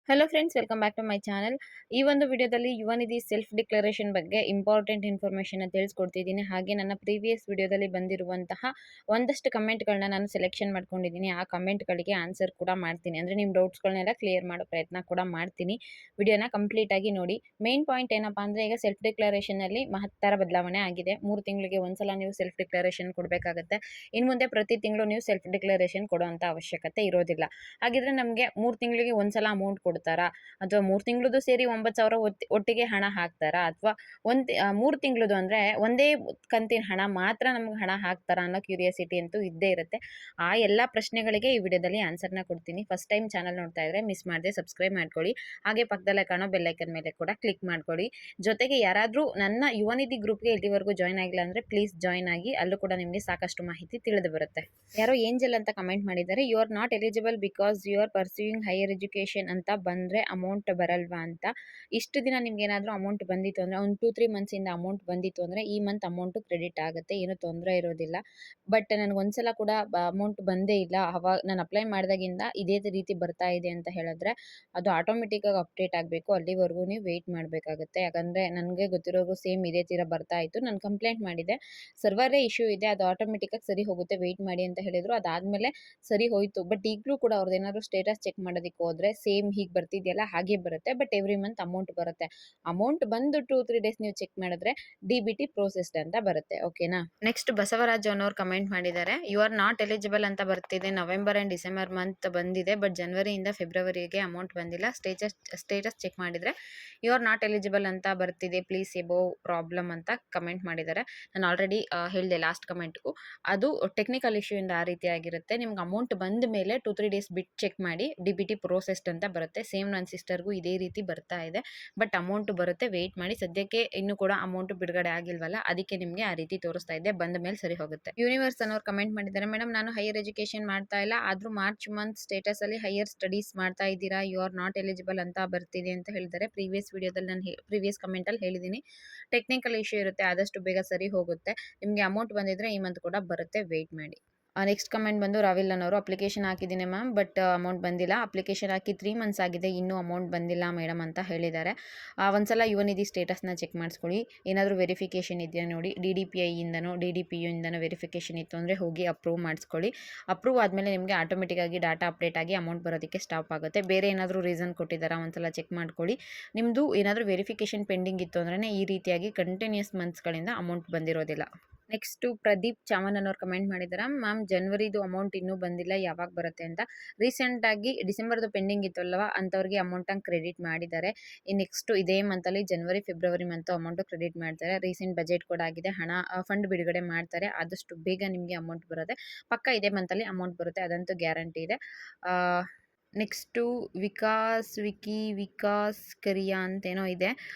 Hello friends, welcome back to my channel. ಈ ಒಂದು ವಿಡಿಯೋದಲ್ಲಿ ಯುವ ನಿಧಿ ಸೆಲ್ಫ್ ಡಿಕ್ಲರೇಷನ್ ಬಗ್ಗೆ ಇಂಪಾರ್ಟೆಂಟ್ ಇನ್ಫಾರ್ಮೇಷನ್ ತಿಳಿಸ್ಕೊಡ್ತಿದ್ದೀನಿ. ಹಾಗೆ ನನ್ನ ಪ್ರೀವಿಯಸ್ ವಿಡಿಯೋದಲ್ಲಿ ಬಂದಿರುವಂತಹ ಒಂದಷ್ಟು ಕಮೆಂಟ್ಗಳನ್ನ ನಾನು ಸೆಲೆಕ್ಷನ್ ಮಾಡ್ಕೊಂಡಿದ್ದೀನಿ. ಆ ಕಮೆಂಟ್ಗಳಿಗೆ ಆನ್ಸರ್ ಕೂಡ ಮಾಡ್ತೀನಿ. ಅಂದರೆ ನಿಮ್ಮ ಡೌಟ್ಸ್ಗಳನ್ನೆಲ್ಲ ಕ್ಲಿಯರ್ ಮಾಡೋ ಪ್ರಯತ್ನ ಕೂಡ ಮಾಡ್ತೀನಿ. ವಿಡಿಯೋನ ಕಂಪ್ಲೀಟ್ ಆಗಿ ನೋಡಿ. ಮೇನ್ ಪಾಯಿಂಟ್ ಏನಪ್ಪ ಅಂದರೆ, ಈಗ ಸೆಲ್ಫ್ ಡಿಕ್ಲರೇಷನಲ್ಲಿ ಮಹತ್ತರ ಬದಲಾವಣೆ ಆಗಿದೆ. 3 ತಿಂಗಳಿಗೆ ಒಂದ್ಸಲ ನೀವು ಸೆಲ್ಫ್ ಡಿಕ್ಲರೇಷನ್ ಕೊಡಬೇಕಾಗುತ್ತೆ. ಇನ್ನು ಮುಂದೆ ಪ್ರತಿ ತಿಂಗಳು ನೀವು ಸೆಲ್ಫ್ ಡಿಕ್ಲರೇಷನ್ ಕೊಡುವಂಥ ಅವಶ್ಯಕತೆ ಇರೋದಿಲ್ಲ. ಹಾಗಿದ್ರೆ ನಮಗೆ 3 ತಿಂಗಳಿಗೆ ಒಂದ್ಸಲ ಅಮೌಂಟ್ ಕೊಡ್ತಾರಾ, ಅಥವಾ 3 ತಿಂಗಳದು ಸೇರಿ 9,000 ಒಟ್ಟಿಗೆ ಹಣ ಹಾಕ್ತಾರಾ, ಅಥವಾ 3 ತಿಂಗಳದು ಅಂದರೆ ಒಂದೇ ಕಂತಿನ ಹಣ ಮಾತ್ರ ನಮ್ಗೆ ಹಣ ಹಾಕ್ತಾರಾ ಅನ್ನೋ ಕ್ಯೂರಿಯಾಸಿಟಿ ಅಂತೂ ಇದ್ದೇ ಇರುತ್ತೆ. ಆ ಎಲ್ಲ ಪ್ರಶ್ನೆಗಳಿಗೆ ಈ ವಿಡಿಯೋದಲ್ಲಿ ಆನ್ಸರ್ನ ಕೊಡ್ತೀನಿ. ಫಸ್ಟ್ ಟೈಮ್ ಚಾನಲ್ ನೋಡ್ತಾ ಇದ್ರೆ ಮಿಸ್ ಮಾಡದೆ ಸಬ್ಸ್ಕ್ರೈಬ್ ಮಾಡ್ಕೊಳ್ಳಿ. ಹಾಗೆ ಪಕ್ಕದಲ್ಲೇ ಕಾಣೋ ಬೆಲ್ಲೈಕನ್ ಮೇಲೆ ಕೂಡ ಕ್ಲಿಕ್ ಮಾಡ್ಕೊಳ್ಳಿ. ಜೊತೆಗೆ ಯಾರಾದರೂ ನನ್ನ ಯುವ ನಿಧಿ ಗ್ರೂಪ್ಗೆ ಇಲ್ಲಿವರೆಗೂ ಜಾಯ್ನ್ ಆಗಿಲ್ಲ ಅಂದರೆ ಪ್ಲೀಸ್ ಜಾಯ್ನ್ ಆಗಿ. ಅಲ್ಲೂ ಕೂಡ ನಿಮಗೆ ಸಾಕಷ್ಟು ಮಾಹಿತಿ ತಿಳಿದು ಬರುತ್ತೆ. ಯಾರೋ ಏಂಜಲ್ ಅಂತ ಕಮೆಂಟ್ ಮಾಡಿದ್ದಾರೆ, you are not eligible because you are pursuing higher education ಅಂತ ಬಂದರೆ ಅಮೌಂಟ್ ಬರಲ್ವಾ ಅಂತ. ಇಷ್ಟು ದಿನ ನಿಮ್ಗೆ ಏನಾದರೂ ಅಮೌಂಟ್ ಬಂದಿತ್ತು ಅಂದರೆ, ಒಂದು 2-3 ಮಂತ್ಸಿಂದ ಅಮೌಂಟ್ ಬಂದಿತ್ತು ಅಂದರೆ ಈ ಮಂತ್ ಅಮೌಂಟು ಕ್ರೆಡಿಟ್ ಆಗುತ್ತೆ, ಏನೂ ತೊಂದರೆ ಇರೋದಿಲ್ಲ. ಬಟ್ ನನಗೆ ಒಂದ್ಸಲ ಕೂಡ ಅಮೌಂಟ್ ಬಂದೇ ಇಲ್ಲ. ಅವಾಗ ನಾನು ಅಪ್ಲೈ ಮಾಡಿದಾಗಿಂದ ಇದೇ ರೀತಿ ಬರ್ತಾ ಇದೆ ಅಂತ ಹೇಳಿದ್ರೆ ಅದು ಆಟೋಮೆಟಿಕ್ಕಾಗಿ ಅಪ್ಡೇಟ್ ಆಗಬೇಕು. ಅಲ್ಲಿವರೆಗೂ ನೀವು ವೆಯ್ಟ್ ಮಾಡಬೇಕಾಗುತ್ತೆ. ಯಾಕಂದರೆ ನನಗೆ ಗೊತ್ತಿರೋರು ಸೇಮ್ ಇದೇ ಥರ ಬರ್ತಾ ಇತ್ತು. ನಾನು ಕಂಪ್ಲೇಂಟ್ ಮಾಡಿದೆ, ಸರ್ವರೇ ಇಶ್ಯೂ ಇದೆ, ಅದು ಆಟೋಮೆಟಿಕ್ಕಾಗಿ ಸರಿ ಹೋಗುತ್ತೆ, ವೆಯ್ಟ್ ಮಾಡಿ ಅಂತ ಹೇಳಿದರು. ಅದಾದಮೇಲೆ ಸರಿ ಹೋಯಿತು. ಬಟ್ ಈಗಲೂ ಕೂಡ ಅವ್ರದ್ದು ಏನಾದರೂ ಸ್ಟೇಟಸ್ ಚೆಕ್ ಮಾಡೋದಕ್ಕೆ ಹೋದರೆ ಸೇಮ್ ಹೀಗೆ ಬರ್ತಿದೆಯಲ್ಲ ಹಾಗೆ ಬರುತ್ತೆ. ಬಟ್ ಎವ್ರಿ ಮಂತ್ ಅಮೌಂಟ್ ಬರುತ್ತೆ. ಅಮೌಂಟ್ ಬಂದು 2-3 ಡೇಸ್ ನೀವು ಚೆಕ್ ಮಾಡಿದ್ರೆ DBT ಪ್ರೋಸೆಸ್ಡ್ ಅಂತ ಬರುತ್ತೆ. ಓಕೆನಾ. ನೆಕ್ಸ್ಟ್ ಬಸವರಾಜ್ ಅನ್ನೋರು ಕಮೆಂಟ್ ಮಾಡಿದ್ದಾರೆ, ಯು ಆರ್ ನಾಟ್ ಎಲಿಜಿಬಲ್ ಅಂತ ಬರ್ತಿದೆ. ನವೆಂಬರ್ ಆ್ಯಂಡ್ ಡಿಸೆಂಬರ್ ಮಂತ್ ಬಂದಿದೆ, ಬಟ್ ಜನವರಿಯಿಂದ ಫೆಬ್ರವರಿಗೆ ಅಮೌಂಟ್ ಬಂದಿಲ್ಲ. ಸ್ಟೇಟಸ್ ಚೆಕ್ ಮಾಡಿದರೆ ಯು ಆರ್ ನಾಟ್ ಎಲಿಜಿಬಲ್ ಅಂತ ಬರ್ತಿದೆ, ಪ್ಲೀಸ್ ಎಬೋವ್ ಪ್ರಾಬ್ಲಮ್ ಅಂತ ಕಮೆಂಟ್ ಮಾಡಿದ್ದಾರೆ. ನಾನು ಆಲ್ರೆಡಿ ಹೇಳಿದೆ ಲಾಸ್ಟ್ ಕಮೆಂಟ್ಗೂ, ಅದು ಟೆಕ್ನಿಕಲ್ ಇಶ್ಯೂ ಇಂದ ಆ ರೀತಿ ಆಗಿರುತ್ತೆ. ನಿಮ್ಗೆ ಅಮೌಂಟ್ ಬಂದ ಮೇಲೆ 2-3 ಡೇಸ್ ಬಿಟ್ಟು ಚೆಕ್ ಮಾಡಿ, DBT ಪ್ರೋಸೆಸ್ಡ್ ಅಂತ ಬರುತ್ತೆ. ಸೇಮ್ ನನ್ನ ಸಿಸ್ಟರ್ಗೂ ಇದೇ ರೀತಿ ಬರ್ತಾ ಇದೆ. ಬಟ್ ಅಮೌಂಟ್ ಬರುತ್ತೆ, ವೆಯ್ಟ್ ಮಾಡಿ. ಸದ್ಯಕ್ಕೆ ಇನ್ನೂ ಕೂಡ ಅಮೌಂಟ್ ಬಿಡುಗಡೆ ಆಗಿಲ್ವಲ್ಲ, ಅದಕ್ಕೆ ನಿಮಗೆ ಆ ರೀತಿ ತೋರಿಸ್ತಾ ಇದೆ. ಬಂದ ಮೇಲೆ ಸರಿ ಹೋಗುತ್ತೆ. ಯೂನಿವರ್ಸ್ ಅನ್ನೋರು ಕಮೆಂಟ್ ಮಾಡಿದ್ದಾರೆ, ಮೇಡಮ್ ನಾನು ಹೈಯರ್ ಎಜುಕೇಷನ್ ಮಾಡ್ತಾ ಇಲ್ಲ, ಆದರೂ ಮಾರ್ಚ್ ಮಂತ್ ಸ್ಟೇಟಸಲ್ಲಿ ಹೈಯರ್ ಸ್ಟಡೀಸ್ ಮಾಡ್ತಾ ಇದ್ದೀರಾ, ಯು ಆರ್ ನಾಟ್ ಎಲಿಜಿಬಲ್ ಅಂತ ಬರ್ತಿದೆ ಅಂತ ಹೇಳಿದ್ದಾರೆ. ಪ್ರೀವಿಯಸ್ ವಿಡಿಯೋದಲ್ಲಿ ನಾನು ಪ್ರೀವಿಯಸ್ ಕಮೆಂಟಲ್ಲಿ ಹೇಳಿದ್ದೀನಿ, ಟೆಕ್ನಿಕಲ್ ಇಶ್ಯೂ ಇರುತ್ತೆ, ಆದಷ್ಟು ಬೇಗ ಸರಿ ಹೋಗುತ್ತೆ. ನಿಮಗೆ ಅಮೌಂಟ್ ಬಂದಿದ್ರೆ ಈ ಮಂತ್ ಕೂಡ ಬರುತ್ತೆ, ವೆಯ್ಟ್ ಮಾಡಿ. ನೆಕ್ಸ್ಟ್ ಕಮೆಂಟ್ ಬಂದು ರಾವಿಲ್ ಅನ್ನೋರು, ಅಪ್ಲಿಕೇಶನ್ ಹಾಕಿದ್ದೀನಿ ಮ್ಯಾಮ್, ಬಟ್ ಅಮೌಂಟ್ ಬಂದಿಲ್ಲ. ಅಪ್ಲಿಕೇಶನ್ ಹಾಕಿ 3 ಮಂತ್ಸ್ ಆಗಿದೆ, ಇನ್ನೂ ಅಮೌಂಟ್ ಬಂದಿಲ್ಲ ಮೇಡಮ್ ಅಂತ ಹೇಳಿದ್ದಾರೆ. ಒಂದ್ಸಲ ಯುವ ನಿಧಿ ಸ್ಟೇಟಸ್ನ ಚೆಕ್ ಮಾಡಿಸ್ಕೊಳ್ಳಿ. ಏನಾದರೂ ವೆರಿಫಿಕೇಷನ್ ಇದೆಯಾ ನೋಡಿ. DDPI ಇಂದನೋ DDPU ಇಂದನೋ ವೆರಿಫಿಕೇಷನ್ ಇತ್ತು ಅಂದರೆ ಹೋಗಿ ಅಪ್ರೂವ್ ಮಾಡಿಸ್ಕೊಳ್ಳಿ. ಅಪ್ರೂವ್ ಆದಮೇಲೆ ನಿಮಗೆ ಆಟೋಮೆಟಿಕ್ಕಾಗಿ ಡಾಟಾ ಅಪ್ಡೇಟ್ ಆಗಿ ಅಮೌಂಟ್ ಬರೋದಕ್ಕೆ ಸ್ಟಾಪ್ ಆಗುತ್ತೆ. ಬೇರೆ ಏನಾದರೂ ರೀಸನ್ ಕೊಟ್ಟಿದ್ದಾರಾ ಒಂದ್ಸಲ ಚೆಕ್ ಮಾಡ್ಕೊಳ್ಳಿ. ನಿಮ್ಮದು ಏನಾದರೂ ವೆರಿಫಿಕೇಷನ್ ಪೆಂಡಿಂಗ್ ಇತ್ತು ಅಂದ್ರೆ ಈ ರೀತಿಯಾಗಿ ಕಂಟಿನ್ಯೂಸ್ ಮಂತ್ಸ್ಗಳಿಂದ ಅಮೌಂಟ್ ಬಂದಿರೋದಿಲ್ಲ. ನೆಕ್ಸ್ಟು ಪ್ರದೀಪ್ ಚಾಮನ್ ಅನ್ನೋರು ಕಮೆಂಟ್ ಮಾಡಿದ್ದಾರೆ, ಮ್ಯಾಮ್ ಜನವರಿದು ಅಮೌಂಟ್ ಇನ್ನೂ ಬಂದಿಲ್ಲ, ಯಾವಾಗ ಬರುತ್ತೆ ಅಂತ. ರೀಸೆಂಟಾಗಿ ಡಿಸೆಂಬರ್ದು ಪೆಂಡಿಂಗ್ ಇತ್ತಲ್ವ, ಅಂಥವ್ರಿಗೆ ಅಮೌಂಟನ್ನು ಕ್ರೆಡಿಟ್ ಮಾಡಿದ್ದಾರೆ. ನೆಕ್ಸ್ಟು ಇದೇ ಮಂತಲ್ಲಿ ಜನವರಿ ಫೆಬ್ರವರಿ ಮಂತು ಅಮೌಂಟು ಕ್ರೆಡಿಟ್ ಮಾಡ್ತಾರೆ. ರೀಸೆಂಟ್ ಬಜೆಟ್ ಕೂಡ ಆಗಿದೆ, ಹಣ ಫಂಡ್ ಬಿಡುಗಡೆ ಮಾಡ್ತಾರೆ. ಆದಷ್ಟು ಬೇಗ ನಿಮಗೆ ಅಮೌಂಟ್ ಬರುತ್ತೆ. ಪಕ್ಕ ಇದೇ ಮಂತಲ್ಲಿ ಅಮೌಂಟ್ ಬರುತ್ತೆ, ಅದಂತೂ ಗ್ಯಾರಂಟಿ ಇದೆ. ನೆಕ್ಸ್ಟು ವಿಕಾಸ್ ಕರಿಯಾ ಅಂತೇನೋ ಇದೆ.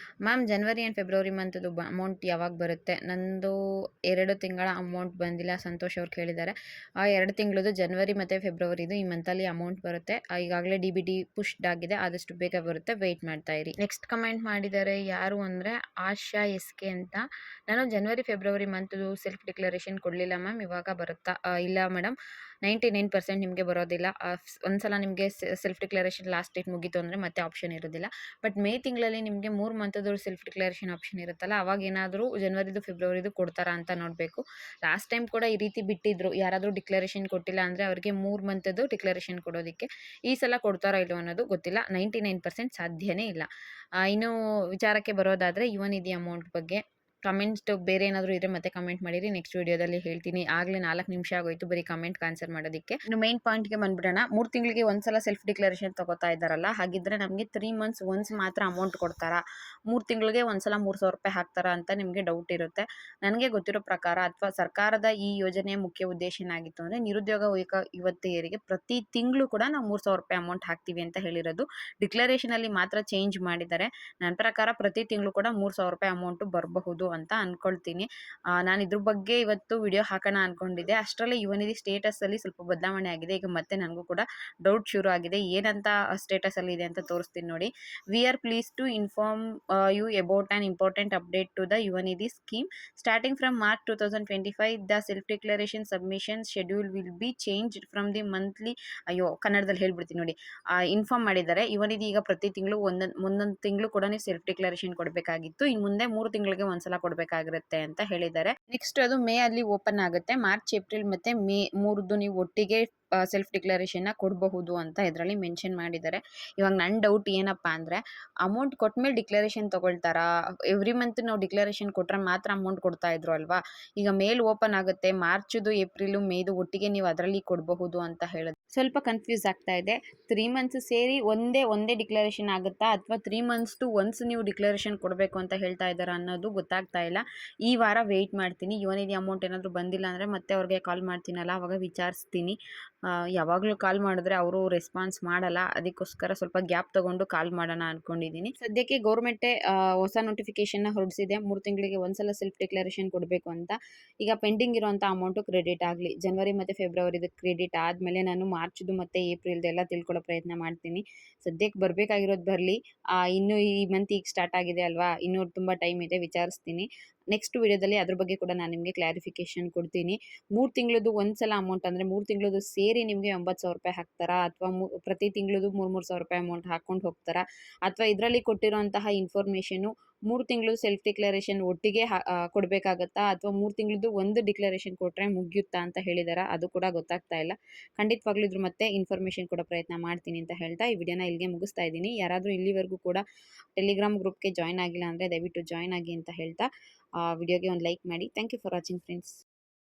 ಮ್ಯಾಮ್ ಜನವರಿ ಆ್ಯಂಡ್ ಫೆಬ್ರವರಿ ಮಂತದ್ದು ಅಮೌಂಟ್ ಯಾವಾಗ ಬರುತ್ತೆ? ನಂದು 2 ತಿಂಗಳ ಅಮೌಂಟ್ ಬಂದಿಲ್ಲ, ಸಂತೋಷ್ ಅವ್ರು ಕೇಳಿದ್ದಾರೆ. 2 ತಿಂಗಳದು ಜನವರಿ ಮತ್ತು ಫೆಬ್ರವರಿದು ಈ ಮಂತಲ್ಲಿ ಅಮೌಂಟ್ ಬರುತ್ತೆ. ಈಗಾಗಲೇ DBT ಪುಷ್ಡ್ ಆಗಿದೆ, ಆದಷ್ಟು ಬೇಗ ಬರುತ್ತೆ, ವೆಯ್ಟ್ ಮಾಡ್ತಾ ಇರಿ. ನೆಕ್ಸ್ಟ್ ಕಮೆಂಟ್ ಮಾಡಿದ್ದಾರೆ ಯಾರು ಅಂದರೆ ಆಶಾ SK ಅಂತ. ನಾನು ಜನವರಿ ಫೆಬ್ರವರಿ ಮಂತದ್ದು ಸೆಲ್ಫ್ ಡಿಕ್ಲರೇಷನ್ ಕೊಡಲಿಲ್ಲ ಮ್ಯಾಮ್, ಇವಾಗ ಬರುತ್ತಾ? ಇಲ್ಲ ಮೇಡಮ್, 99% ನಿಮಗೆ ಬರೋದಿಲ್ಲ. ಒಂದ್ಸಲ ನಿಮಗೆ ಸೆಲ್ಫ್ ಡಿಕ್ಲರೇಷನ್ ಲಾಸ್ಟ್ ಡೇಟ್ ಮುಗೀತು ಅಂದರೆ ಮತ್ತೆ ಆಪ್ಷನ್ ಇರೋದಿಲ್ಲ. ಬಟ್ ಮೇ ತಿಂಗಳಲ್ಲಿ ನಿಮಗೆ 3 ಮಂತದ್ದು ಸೆಲ್ಫ್ ಡಿಕ್ಲರೇಷನ್ ಆಪ್ಷನ್ ಇರುತ್ತಲ್ಲ, ಅವಾಗ ಏನಾದರೂ ಜನವರಿದು ಫೆಬ್ರವರಿದು ಕೊಡ್ತಾರಾ ಅಂತ ನೋಡಬೇಕು. ಲಾಸ್ಟ್ ಟೈಮ್ ಕೂಡ ಈ ರೀತಿ ಬಿಟ್ಟಿದ್ರು, ಯಾರಾದರೂ ಡಿಕ್ಲರೇಷನ್ ಕೊಟ್ಟಿಲ್ಲ ಅಂದರೆ ಅವರಿಗೆ 3 ಮಂತದ್ದು ಡಿಕ್ಲರೇಷನ್ ಕೊಡೋದಕ್ಕೆ. ಈ ಸಲ ಕೊಡ್ತಾರೋ ಇಲ್ಲೋ ಅನ್ನೋದು ಗೊತ್ತಿಲ್ಲ, 99% ಸಾಧ್ಯನೇ ಇಲ್ಲ. ಇನ್ನು ವಿಚಾರಕ್ಕೆ ಬರೋದಾದರೆ ಯುವ ನಿಧಿ ಅಮೌಂಟ್ ಬಗ್ಗೆ ಕಮೆಂಟ್ ಬೇರೆ ಏನಾದರೂ ಇದ್ದರೆ ಮತ್ತೆ ಕಮೆಂಟ್ ಮಾಡಿರಿ, ನೆಕ್ಸ್ಟ್ ವಿಡಿಯೋದಲ್ಲಿ ಹೇಳ್ತೀನಿ. ಆಗಲೇ 4 ನಿಮಿಷ ಆಗೋಯ್ತು ಬರೀ ಕಮೆಂಟ್ಗೆ ಆನ್ಸರ್ ಮಾಡೋದಕ್ಕೆ. ಇನ್ನು ಮೇನ್ ಪಾಯಿಂಟ್ಗೆ ಬಂದ್ಬಿಡೋಣ. 3 ತಿಂಗಳಿಗೆ ಒಂದ್ಸಲ ಸೆಲ್ಫ್ ಡಿಕ್ಲರೇಷನ್ ತಗೋತಾ ಇದ್ದಾರಲ್ಲ, ಹಾಗಿದ್ರೆ ನಮಗೆ 3 ಮಂತ್ಸ್ ಒನ್ಸ್ ಮಾತ್ರ ಅಮೌಂಟ್ ಕೊಡ್ತಾರಾ, 3 ತಿಂಗಳಿಗೆ ಒಂದ್ಸಲ 3,000 ರೂಪಾಯಿ ಹಾಕ್ತಾರಾ ಅಂತ ನಿಮಗೆ ಡೌಟ್ ಇರುತ್ತೆ. ನನಗೆ ಗೊತ್ತಿರೋ ಪ್ರಕಾರ, ಅಥವಾ ಸರ್ಕಾರದ ಈ ಯೋಜನೆಯ ಮುಖ್ಯ ಉದ್ದೇಶ ಏನಾಗಿತ್ತು ಅಂದರೆ, ನಿರುದ್ಯೋಗ ಯುವತಿಯರಿಗೆ ಪ್ರತಿ ತಿಂಗಳು ಕೂಡ ನಾವು 3,000 ರೂಪಾಯಿ ಅಮೌಂಟ್ ಹಾಕ್ತೀವಿ ಅಂತ ಹೇಳಿರೋದು. ಡಿಕ್ಲರೇಷನಲ್ಲಿ ಮಾತ್ರ ಚೇಂಜ್ ಮಾಡಿದ್ದಾರೆ. ನನ್ನ ಪ್ರಕಾರ ಪ್ರತಿ ತಿಂಗಳು ಕೂಡ 3,000 ರೂಪಾಯಿ ಅಮೌಂಟು ಬರಬಹುದು ಅಂತ ಅಂದ್ಕೊಳ್ತೀನಿ. ನಾನು ಇದ್ರ ಬಗ್ಗೆ ಇವತ್ತು ವಿಡಿಯೋ ಹಾಕೋಣ ಅಂದ್ಕೊಂಡಿದ್ದೆ. ಅಷ್ಟರಲ್ಲೇ ಯುವನಿಧಿ ಸ್ಟೇಟಸಲ್ಲಿ ಸ್ವಲ್ಪ ಬದಲಾವಣೆ ಆಗಿದೆ. ಈಗ ಮತ್ತೆ ನನಗೂ ಕೂಡ ಡೌಟ್ ಶುರು ಆಗಿದೆ. ಏನಂತ ಸ್ಟೇಟಸಲ್ಲಿ ಇದೆ ಅಂತ ತೋರಿಸ್ತೀನಿ ನೋಡಿ. We are please to inform you about an important update to the Yuva Nidhi scheme. Starting from March 2025, the self declaration submission schedule will be changed from the monthly. ಅಯ್ಯೋ, ಕನ್ನಡದಲ್ಲಿ ಹೇಳ್ಬಿಡ್ತೀನಿ ನೋಡಿ. ಇನ್ಫಾರ್ಮ್ ಮಾಡಿದ್ದಾರೆ. ಯುವನಿಧಿ ಈಗ ಪ್ರತಿ ತಿಂಗಳು ಒಂದೊಂದು ತಿಂಗಳು ಕೂಡ ನೀವು ಸೆಲ್ಫ್ ಡಿಕ್ಲರೇಷನ್ ಕೊಡಬೇಕಾಗಿತ್ತು. ಇನ್ನು ಮುಂದೆ 3 ತಿಂಗಳಿಗೆ ಒಂದ್ಸಲ ಕೊಡಬೇಕಾಗಿರುತ್ತೆ ಅಂತ ಹೇಳಿದ್ದಾರೆ. ನೆಕ್ಸ್ಟ್ ಅದು ಮೇ ಅಲ್ಲಿ ಓಪನ್ ಆಗುತ್ತೆ. ಮಾರ್ಚ್, ಏಪ್ರಿಲ್ ಮತ್ತೆ ಮೇ 3ದು ನೀವು ಒಟ್ಟಿಗೆ ಸೆಲ್ಫ್ ಡಿಕ್ಲರೇಷನ್ನ ಕೊಡಬಹುದು ಅಂತ ಇದರಲ್ಲಿ ಮೆನ್ಷನ್ ಮಾಡಿದ್ದಾರೆ. ಇವಾಗ ನನ್ನ ಡೌಟ್ ಏನಪ್ಪಾ ಅಂದರೆ, ಅಮೌಂಟ್ ಕೊಟ್ಮೇಲೆ ಡಿಕ್ಲರೇಷನ್ ತೊಗೊಳ್ತಾರಾ? ಎವ್ರಿ ಮಂತ್ ನಾವು ಡಿಕ್ಲರೇಷನ್ ಕೊಟ್ಟರೆ ಮಾತ್ರ ಅಮೌಂಟ್ ಕೊಡ್ತಾ ಇದ್ರು ಅಲ್ವಾ? ಈಗ ಮೇಲ್ ಓಪನ್ ಆಗುತ್ತೆ. ಮಾರ್ಚ್ದು, ಏಪ್ರಿಲು, ಮೇದು ಒಟ್ಟಿಗೆ ನೀವು ಅದರಲ್ಲಿ ಕೊಡಬಹುದು ಅಂತ ಹೇಳಿದ್ರು. ಸ್ವಲ್ಪ ಕನ್ಫ್ಯೂಸ್ ಆಗ್ತಾ ಇದೆ. 3 ಮಂತ್ಸ್ ಸೇರಿ ಒಂದೇ ಡಿಕ್ಲರೇಷನ್ ಆಗುತ್ತಾ, ಅಥವಾ 3 ಮಂತ್ಸ್ದು ಒನ್ಸ್ ನೀವು ಡಿಕ್ಲರೇಷನ್ ಕೊಡಬೇಕು ಅಂತ ಹೇಳ್ತಾ ಇದ್ದಾರಾ ಅನ್ನೋದು ಗೊತ್ತಾಗ್ತಾ ಇಲ್ಲ. ಈ ವಾರ ವೆಯ್ಟ್ ಮಾಡ್ತೀನಿ. ಯುವನಿಧಿ ಅಮೌಂಟ್ ಏನಾದರೂ ಬಂದಿಲ್ಲ ಅಂದರೆ ಮತ್ತೆ ಅವ್ರಿಗೆ ಕಾಲ್ ಮಾಡ್ತೀನಲ್ಲ, ಅವಾಗ ವಿಚಾರಿಸ್ತೀನಿ. ಯಾವಾಗಲೂ ಕಾಲ್ ಮಾಡಿದ್ರೆ ಅವರು ರೆಸ್ಪಾನ್ಸ್ ಮಾಡಲ್ಲ. ಅದಕ್ಕೋಸ್ಕರ ಸ್ವಲ್ಪ ಗ್ಯಾಪ್ ತೊಗೊಂಡು ಕಾಲ್ ಮಾಡೋಣ ಅಂದ್ಕೊಂಡಿದ್ದೀನಿ. ಸದ್ಯಕ್ಕೆ ಗೌರ್ಮೆಂಟೇ ಹೊಸ ನೋಟಿಫಿಕೇಷನ್ನ ಹೊರಡಿಸಿದೆ. 3 ತಿಂಗಳಿಗೆ ಒಂದ್ಸಲ ಸೆಲ್ಫ್ ಡಿಕ್ಲರೇಷನ್ ಕೊಡಬೇಕು ಅಂತ. ಈಗ ಪೆಂಡಿಂಗ್ ಇರುವಂಥ ಅಮೌಂಟು ಕ್ರೆಡಿಟ್ ಆಗಲಿ. ಜನವರಿ ಮತ್ತು ಫೆಬ್ರವರಿದು ಕ್ರೆಡಿಟ್ ಆದಮೇಲೆ ನಾನು ಮಾರ್ಚ್ದು ಮತ್ತು ಏಪ್ರಿಲ್ದೆಲ್ಲ ತಿಳ್ಕೊಳ್ಳೋ ಪ್ರಯತ್ನ ಮಾಡ್ತೀನಿ. ಸದ್ಯಕ್ಕೆ ಬರಬೇಕಾಗಿರೋದು ಬರಲಿ. ಇನ್ನೂ ಈ ಮಂತ್ ಈಗ ಸ್ಟಾರ್ಟ್ ಆಗಿದೆ ಅಲ್ವಾ, ಇನ್ನೂ ತುಂಬ ಟೈಮ್ ಇದೆ, ವಿಚಾರಿಸ್ತೀನಿ. ನೆಕ್ಸ್ಟ್ ವಿಡಿಯೋದಲ್ಲಿ ಅದ್ರ ಬಗ್ಗೆ ಕೂಡ ನಾನು ನಿಮಗೆ ಕ್ಲಾರಿಫಿಕೇಷನ್ ಕೊಡ್ತೀನಿ. 3 ತಿಂಗಳದ್ದು ಒಂದ್ಸಲ ಅಮೌಂಟ್ ಅಂದರೆ 3 ತಿಂಗಳದ್ದು ಸೇರಿ ನಿಮಗೆ 80,000 ರೂಪಾಯಿ ಹಾಕ್ತಾರಾ, ಅಥವಾ ಪ್ರತಿ ತಿಂಗಳದ್ದು 3,000 ರೂಪಾಯಿ ಅಮೌಂಟ್ ಹಾಕ್ಕೊಂಡು ಹೋಗ್ತಾರಾ, ಅಥವಾ ಇದರಲ್ಲಿ ಕೊಟ್ಟಿರುವಂತಹ ಇನ್ಫಾರ್ಮೇಷನು 3 ತಿಂಗಳು ಸೆಲ್ಫ್ ಡಿಕ್ಲರೇಷನ್ ಒಟ್ಟಿಗೆ ಕೊಡಬೇಕಾಗತ್ತಾ, ಅಥವಾ 3 ತಿಂಗಳದ್ದು ಒಂದು ಡಿಕ್ಲರೇಷನ್ ಕೊಟ್ಟರೆ ಮುಗಿಯುತ್ತಾ ಅಂತ ಹೇಳಿದಾರ, ಅದು ಕೂಡ ಗೊತ್ತಾಗ್ತಾ ಇಲ್ಲ. ಖಂಡಿತವಾಗ್ಲೂ ಇದ್ರ ಮತ್ತೆ ಇನ್ಫಾರ್ಮೇಷನ್ ಕೊಡೋ ಪ್ರಯತ್ನ ಮಾಡ್ತೀನಿ ಅಂತ ಹೇಳ್ತಾ ಈ ವಿಡಿಯೋನ ಇಲ್ಲಿಗೆ ಮುಗಿಸ್ತಾ ಇದ್ದೀನಿ. ಯಾರಾದರೂ ಇಲ್ಲಿವರೆಗೂ ಕೂಡ ಟೆಲಿಗ್ರಾಮ್ ಗ್ರೂಪ್ಗೆ ಜಾಯ್ನ್ ಆಗಿಲ್ಲ ಅಂದರೆ ದಯವಿಟ್ಟು ಜಾಯ್ನ್ ಆಗಿ ಅಂತ ಹೇಳ್ತಾ ವಿಡಿಯೋಗೆ ಒಂದು ಲೈಕ್ ಮಾಡಿ. Thank you for watching friends.